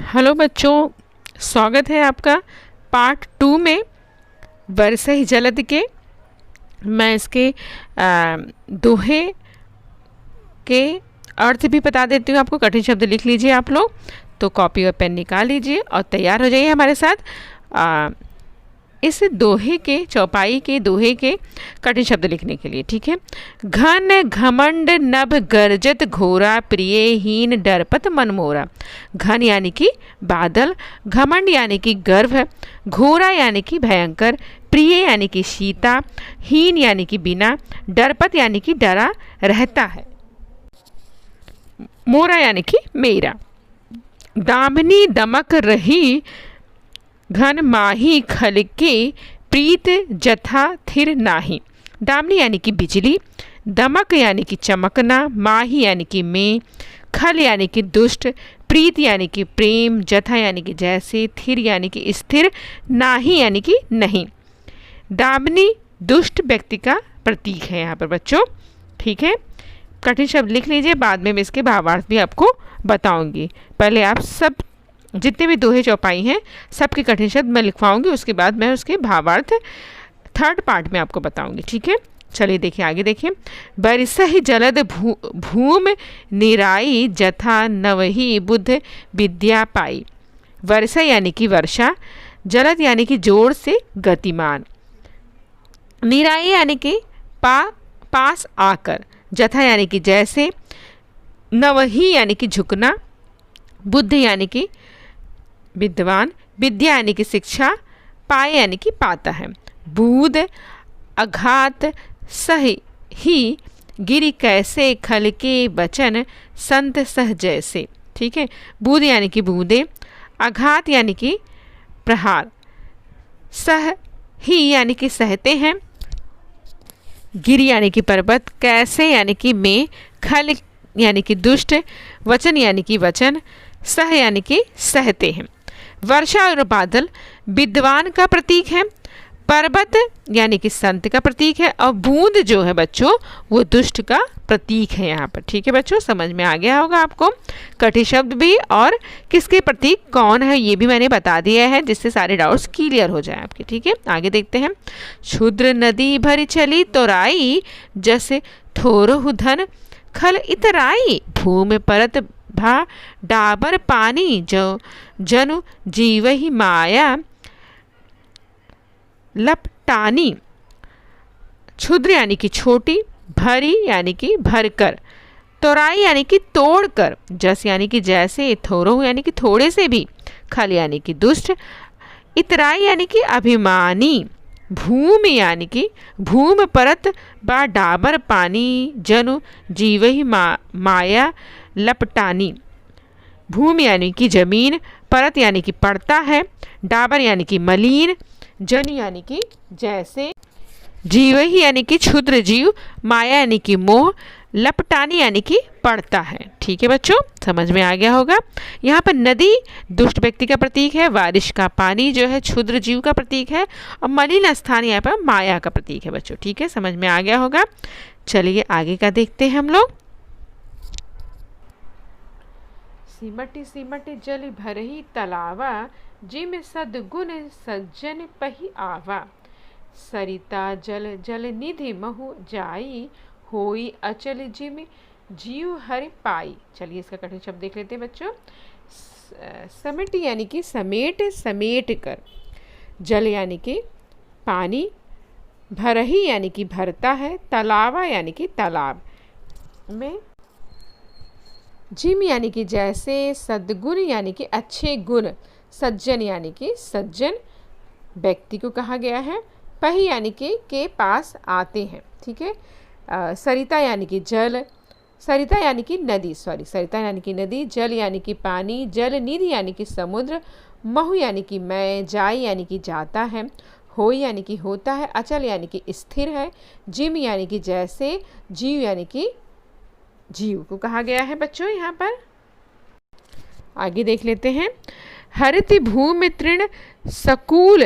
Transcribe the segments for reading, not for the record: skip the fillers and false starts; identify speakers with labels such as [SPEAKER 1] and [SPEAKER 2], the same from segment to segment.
[SPEAKER 1] Hello बच्चों, स्वागत है आपका पार्ट 2 में वर्षा जलद के। मैं इसके दोहे के अर्थ भी बता देती हूँ आपको। कठिन शब्द लिख लीजिए आप लोग, तो कॉपी और पेन निकाल लीजिए और तैयार हो जाइए हमारे साथ इस दोहे के चौपाई के दोहे के कठिन शब्द लिखने के लिए। ठीक है। घन घमंड नभ गर्जत घोरा, प्रियहीन डरपत मन मोरा। घन यानी कि बादल, घमंड यानी कि गर्व, घोरा यानी कि भयंकर, प्रिय यानी कि सीता, हीन यानी कि बिना, डरपत यानी कि डरा रहता है, मोरा यानी कि मेरा। दामिनी दमक रही घन माही खलके, प्रीत जथा थिर नाही। दामिनी यानी कि बिजली, दमक यानी कि चमकना, माही यानी कि में, खल यानी कि दुष्ट, प्रीत यानी कि प्रेम, जथा यानी कि जैसे, थिर यानी कि स्थिर, नाही यानी कि नहीं। दामिनी दुष्ट व्यक्ति का प्रतीक है यहाँ पर बच्चों। ठीक है। कठिन शब्द लिख लीजिए, बाद में मैं इसके भावार्थ भी आपको बताऊंगी। पहले आप सब जितने भी दोहे चौपाई हैं सबके कठिन शब्द मैं लिखवाऊंगी, उसके बाद मैं उसके भावार्थ थर्ड पार्ट में आपको बताऊंगी। ठीक है। चलिए देखिए, आगे देखिए। बरसहि जलद भूम निराई, जथा नवहि बुद्ध विद्या पाई। वर्षा यानी कि वर्षा, जलद यानी कि जोर से गतिमान, निराई यानी कि पास आकर, जथा यानी कि जैसे, नवहि यानी कि झुकना, बुद्ध यानी कि विद्वान, विद्या यानी कि शिक्षा, पाए यानी कि पाता है। बूद अघात सही ही, गिरि कैसे खलके बचन, संत सह जैसे। ठीक है। बूद यानी कि बूंदे, आघात यानी कि प्रहार, सह ही यानी कि सहते हैं, गिरि यानी कि पर्वत, कैसे यानी कि में, खल यानी कि दुष्ट, वचन यानी कि वचन, सह यानी कि सहते हैं। वर्षा और बादल विद्वान का प्रतीक है, पर्वत यानी कि संत का प्रतीक है, और बूंद जो है बच्चों वो दुष्ट का प्रतीक है यहाँ पर। ठीक है बच्चों, समझ में आ गया होगा आपको कठिन शब्द भी और किसके प्रतीक कौन है ये भी मैंने बता दिया है, जिससे सारे डाउट्स क्लियर हो जाए आपके। ठीक है। आगे देखते हैं। क्षुद्र नदी भरी चली तोराई, जैसे थोरहु धन खल इतराई। भूमि परत भा डाबर पानी, जो जनु जीव ही माया लपटानी। क्षुद्र यानी कि छोटी, भरी यानी कि भरकर, तोराई यानी कि तोड़कर, जस यानी कि जैसे, थोरो यानी कि थोड़े से भी, खल यानी कि दुष्ट, इतराई यानी कि अभिमानी। भूमि यानी कि भूम परत बा डाबर पानी, जनु जीव ही माया लपटानी। भूमि यानी कि जमीन, परत यानी कि पड़ता है, डाबर यानी कि मलिन, जनु यानी कि जैसे, जीव ही यानी कि क्षुद्र जीव, माया यानी कि मोह, लपटानी यानी कि पड़ता है। ठीक है बच्चों, समझ में आ गया होगा। यहाँ पर नदी दुष्ट व्यक्ति का प्रतीक है, बारिश का पानी जो है क्षुद्र जीव का प्रतीक है, और मलिन स्थान यहाँ पर माया का प्रतीक है बच्चों। ठीक है, समझ में आ गया होगा। चलिए आगे का देखते हैं हम लोग। सिमटि सिमटि जल भरही तलावा, जिम सद्गुण सज्जन पही आवा। सरिता जल जल निधि महु जाई, होई अचल जिम जीव हरि पाई। चलिए इसका कठिन शब्द देख लेते हैं बच्चों। समिट यानी कि समेट, समेट कर, जल यानी कि पानी, भरही यानी कि भरता है, तालावा यानी कि तालाब में, जिम यानी कि जैसे, सद्गुण यानी कि अच्छे गुण, सज्जन यानी कि सज्जन व्यक्ति को कहा गया है, पही यानी कि के पास आते हैं। ठीक है। सरिता यानी कि जल, सरिता यानी कि नदी, सरिता यानी कि नदी, जल यानी कि पानी, जल निधि यानी कि समुद्र, महु यानी कि मैं, जाई यानी कि जाता है, हो यानी कि होता है, अचल यानी कि स्थिर है, जिम यानी कि जैसे, जीव यानी कि जीव को कहा गया है बच्चों यहाँ पर। आगे देख लेते हैं। हरित भूमि तृण सकूल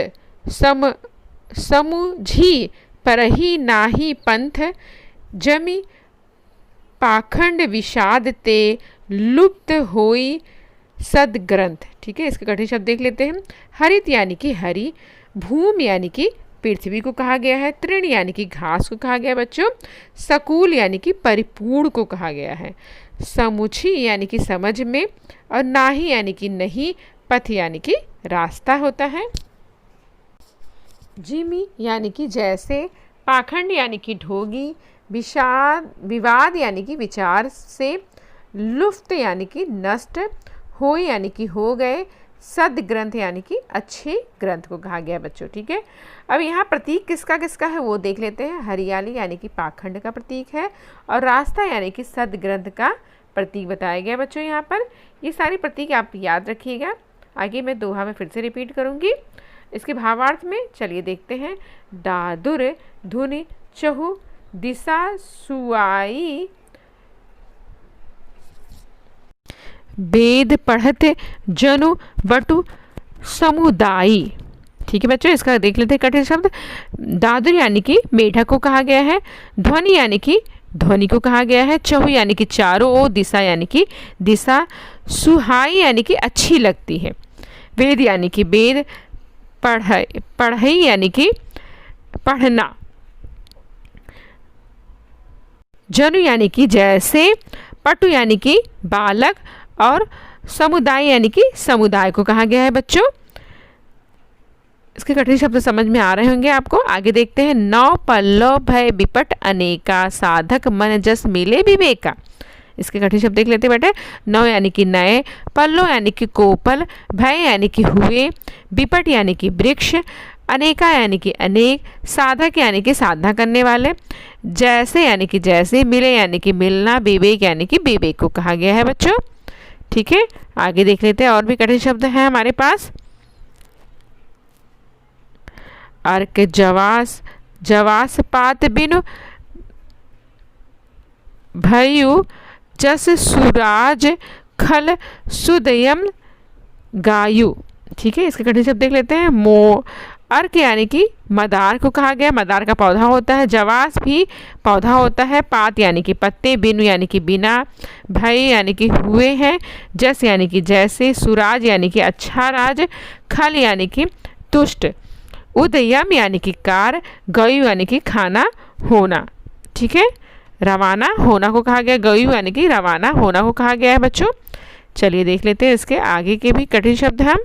[SPEAKER 1] समुझी, परही नाही पंथ, जमी पाखंड विषाद ते लुप्त होई सदग्रंथ। ठीक है, इसके कठिन शब्द देख लेते हैं। हरित यानी कि हरी, भूम यानी कि पृथ्वी को कहा गया है, तृण यानी कि घास को कहा गया है बच्चों, सकूल यानी कि परिपूर्ण को कहा गया है, समुची यानी कि समझ में, और नाही यानी कि नहीं, पथ यानी कि रास्ता होता है। जिमी यानी कि जैसे, पाखंड यानी कि ढोंगी, विवाद यानी कि विचार से, लुफ्त यानी कि नष्ट, हो यानी कि हो गए, सदग्रंथ यानी कि अच्छे ग्रंथ को कहा गया है बच्चों। ठीक है, अब यहाँ प्रतीक किसका किसका है वो देख लेते हैं। हरियाली यानी कि पाखंड का प्रतीक है, और रास्ता यानी कि सदग्रंथ का प्रतीक बताया गया बच्चों। यहाँ पर ये सारी प्रतीक आप याद रखिएगा। आगे मैं दोहा में फिर से रिपीट करूँगी। इसके भावार्थ में चलिए देखते हैं। दादुर धुनि चहु दिशा सुआई, वेद पढ़त जनु वटु समुदायी। ठीक है बच्चों, इसका देख लेते हैं कठिन शब्द। दादुर यानी कि मेढक को कहा गया है, ध्वनि यानी कि ध्वनि को कहा गया है, चहु यानी कि चारों ओर, दिशा यानी कि दिशा, सुहाई यानी कि अच्छी लगती है, वेद यानी कि वेद, पढ़ई यानी कि पढ़ना, जनु यानी कि जैसे, पटु यानी कि बालक, और समुदाय यानी कि समुदाय को कहा गया है बच्चों। इसके कठिन शब्द समझ में आ रहे होंगे आपको। आगे देखते हैं। नौ पल्लव भय विपट अनेका, साधक मन जस मिले विवेका। इसके कठिन शब्द देख लेते बेटे। नौ यानी कि नए, पल्लव यानी कि कोपल, भय यानी कि हुए, विपट यानी कि वृक्ष, अनेका यानी कि अनेक, साधक यानी कि साधना करने वाले, जैसे यानी कि जैसे, मिले यानी कि मिलना, विवेक यानी कि विवेक को कहा गया है बच्चों। ठीक है, आगे देख लेते हैं। और भी कठिन शब्द हैं हमारे पास। अर्क जवास, जवास पात बिनु भयु, जस सुराज खल सुदयम गायु। ठीक है, इसके कठिन शब्द देख लेते हैं। मो, अर्क यानी कि मदार को कहा गया, मदार का पौधा होता है, जवास भी पौधा होता है, पात यानी कि पत्ते, बिनु यानी कि बिना, भय यानी कि हुए हैं, जस यानी कि जैसे, सुराज यानी कि अच्छा राज, खल यानी कि तुष्ट, उदयम यानी कि कार, गयु यानी कि खाना होना। ठीक है, रवाना होना को कहा गया, गयु यानी कि रवाना होना को कहा गया है बच्चों। चलिए देख लेते हैं इसके आगे के भी कठिन शब्द हम।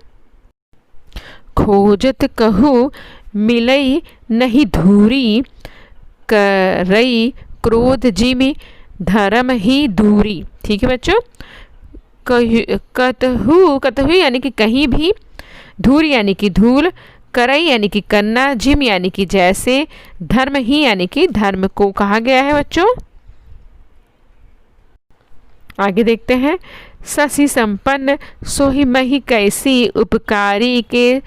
[SPEAKER 1] खोजत कहू मिलई नहीं धूरी, करई क्रोध जिमि धर्म ही दूरी। ठीक है बच्चों, कतहु, कतहु यानी कि कहीं भी, धूर यानी कि धूल, करई यानी कि करना, जिम यानी कि जैसे, धर्म ही यानी कि धर्म को कहा गया है बच्चों। आगे देखते हैं। शशि संपन्न सोहि मही कैसी, उपकारी के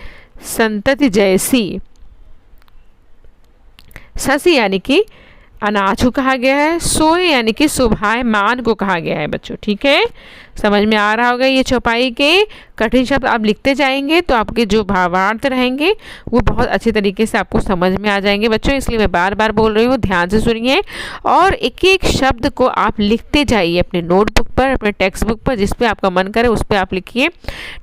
[SPEAKER 1] संतति जैसी। शशि यानी कि अनाज को कहा गया है, सोए यानी कि शोभायमान को कहा गया है बच्चों। ठीक है, समझ में आ रहा होगा। ये चौपाई के कठिन शब्द आप लिखते जाएंगे तो आपके जो भावार्थ रहेंगे वो बहुत अच्छे तरीके से आपको समझ में आ जाएंगे बच्चों। इसलिए मैं बार बार बोल रही हूँ, ध्यान से सुनिए और एक एक शब्द को आप लिखते जाइए अपने नोटबुक पर, अपने टेक्स्ट बुक पर, जिस पे आपका मन करे उस पर आप लिखिए।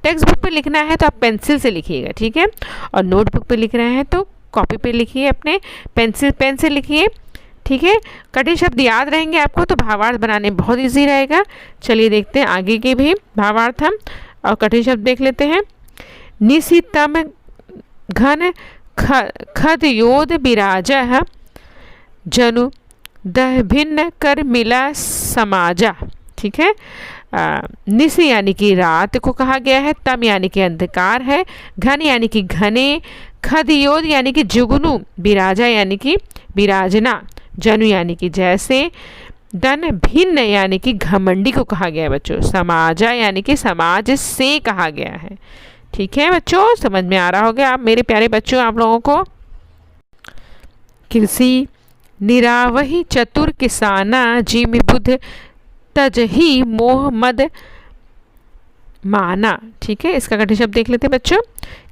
[SPEAKER 1] टेक्स्ट बुक पर लिखना है तो आप पेंसिल से लिखिएगा, ठीक है, और नोटबुक पर लिख रहे हैं तो कॉपी पे लिखिए, अपने पेन से लिखिए। ठीक है, कठिन शब्द याद रहेंगे आपको तो भावार्थ बनाने बहुत इजी रहेगा। चलिए देखते हैं आगे के भी भावार्थ हम और कठिन शब्द देख लेते हैं। निशितम घन खद योध विराजः, जनु दह भिन्न कर मिला समाजा। ठीक है, निशि यानी कि रात को कहा गया है, तम यानी कि अंधकार है, घन यानी कि घने, खद योध यानी कि जुगनू, विराजा यानी कि विराजना, जनु यानी कि जैसे, दन भिन्न यानी कि घमंडी को कहा गया है बच्चों, समाजा यानी कि समाज से कहा गया है। ठीक है बच्चों, समझ में आ रहा होगा आप मेरे प्यारे बच्चों आप लोगों को। कृषि निरावही चतुर किसाना, जिमि बुध तजही मोह मद माना। ठीक है, इसका कठिन शब्द देख लेते हैं बच्चों।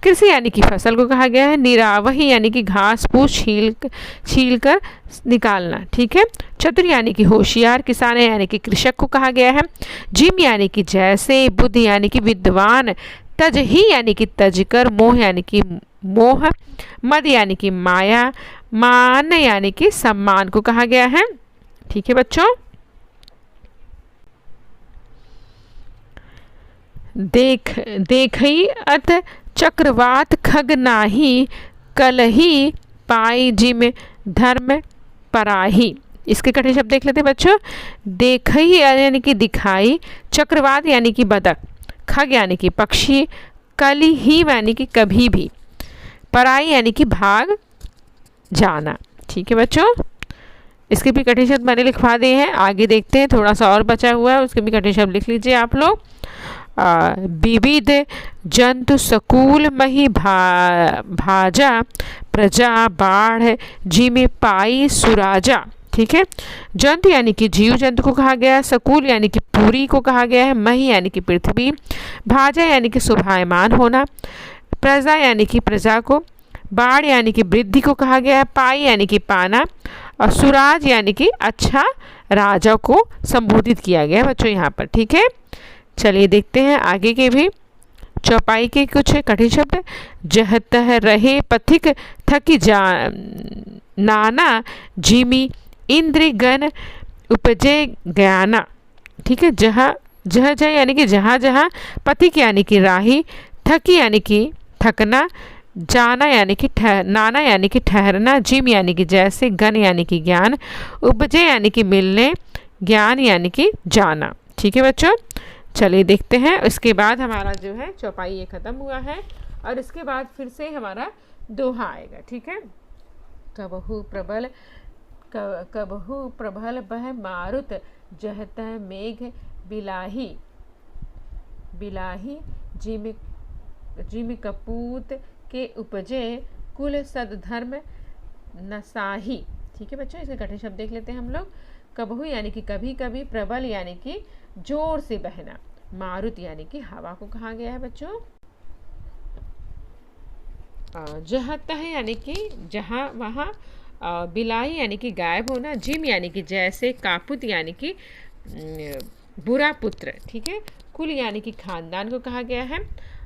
[SPEAKER 1] कृषि यानी कि फसल को कहा गया है। निरावही यानी कि घास फूस छील कर निकालना। ठीक है। चतुर यानी कि होशियार। किसान यानी कि कृषक को कहा गया है। जिम यानी कि जैसे। बुद्ध यानी कि विद्वान। तज ही यानी कि तज कर। मोह यानी कि मोह। मद यानी कि माया। मान यानी कि सम्मान को कहा गया है। ठीक है बच्चों। देखई अत चक्रवात खग नाही। कलही पाई जिम धर्म पराही। इसके कठिन शब्द देख लेते हैं बच्चों। देखई यानी कि दिखाई। चक्रवात यानी कि बदक। खग यानी कि पक्षी। कली ही यानी कि कभी भी। पराई यानी कि भाग जाना। ठीक है बच्चों, इसके भी कठिन शब्द मैंने लिखवा दिए हैं, आगे देखते हैं। थोड़ा सा और बचा हुआ है, उसके भी कठिन शब्द लिख लीजिए आप लोग। विविध जंतु सकूल मही भाजा। प्रजा बाढ़ जिमे पाई सुराजा। ठीक है। जंतु यानी कि जीव जंतु को कहा गया है। सकूल यानी कि पूरी को कहा गया है। मही यानी कि पृथ्वी। भाजा यानी कि शोभायमान होना। प्रजा यानी कि प्रजा को। बाढ़ यानी कि वृद्धि को कहा गया है। पाई यानी कि पाना। और सुराज यानी कि अच्छा राजा को संबोधित किया गया है बच्चों यहाँ पर। ठीक है, चलिए देखते हैं आगे के भी चौपाई के कुछ कठिन शब्द। जह तह रहे पथिक थकी जा नाना। जिमी इंद्र गण उपजे ज्ञाना। ठीक है। जह जह यानी कि जहाँ जहाँ। पथिक यानी कि राही। थकी यानी कि थकना। जाना यानी कि नाना यानी कि ठहरना। जिम यानी कि जैसे। गण यानी कि ज्ञान। उपजे यानी कि मिलने। ज्ञान यानी कि जाना। ठीक है बच्चों, चलिए देखते हैं। उसके बाद हमारा जो है चौपाई ये ख़त्म हुआ है और इसके बाद फिर से हमारा दोहा आएगा। ठीक है। कबहू प्रबल बह मारुत। जहत मेघ बिलाही। जिम कपूत के उपजे कुल सदधर्म नसाही। ठीक है बच्चों, इसके कठिन शब्द देख लेते हैं हम लोग। कबहू यानी कि कभी कभी। प्रबल यानी कि जोर से बहना। मारुत यानी कि हवा को कहा गया है बच्चों। जहत है यानी कि जहाँ वहाँ। बिलाई यानी कि गायब होना। जिम यानी कि जैसे। कापुत यानी कि बुरा पुत्र। ठीक है। कुल यानी कि खानदान को कहा गया है।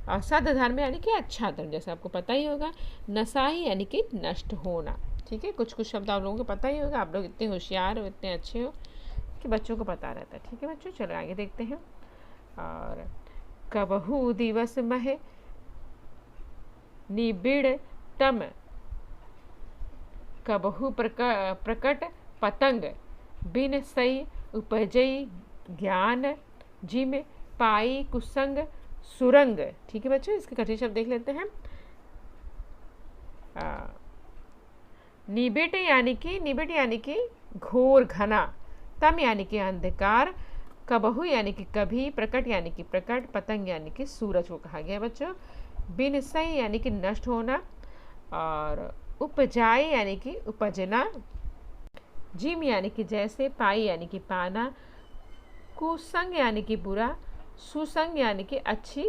[SPEAKER 1] और सदधर्म यानी कि अच्छा धर्म, जैसे आपको पता ही होगा। नसाही यानी कि नष्ट होना। ठीक है, कुछ शब्द आप लोगों को पता ही होगा, आप लोग इतने होशियार हो, इतने अच्छे हो कि बच्चों को पता रहता है। ठीक है बच्चों, चलो आगे देखते हैं। और कबहू दिवस मह निबिड़ तम। कबहू प्रकट पतंग। बिन सई उपजई ज्ञान। जिम पाई कुसंग सुरंग। ठीक है बच्चों, इसके कठिन शब्द देख लेते हैं। निबिड़ यानी कि घोर घना। तम यानी कि अंधकार। कबहू यानी कि कभी। प्रकट यानी कि प्रकट। पतंग यानी कि सूरज को कहा गया बच्चों। बिन सही यानी कि नष्ट होना। और उपजाए यानी कि उपजना। जिम यानी कि जैसे। पाई यानी कि पाना। कुसंग यानी कि बुरा। सुसंग यानी कि अच्छी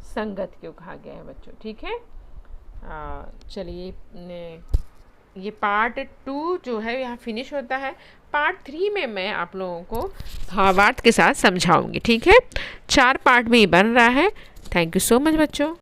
[SPEAKER 1] संगत को कहा गया है बच्चों। ठीक है, चलिए ये पार्ट 2 जो है यहाँ फिनिश होता है। पार्ट 3 में मैं आप लोगों को भावार्थ के साथ समझाऊंगी। ठीक है, 4 पार्ट में ये बन रहा है। थैंक यू सो मच बच्चों।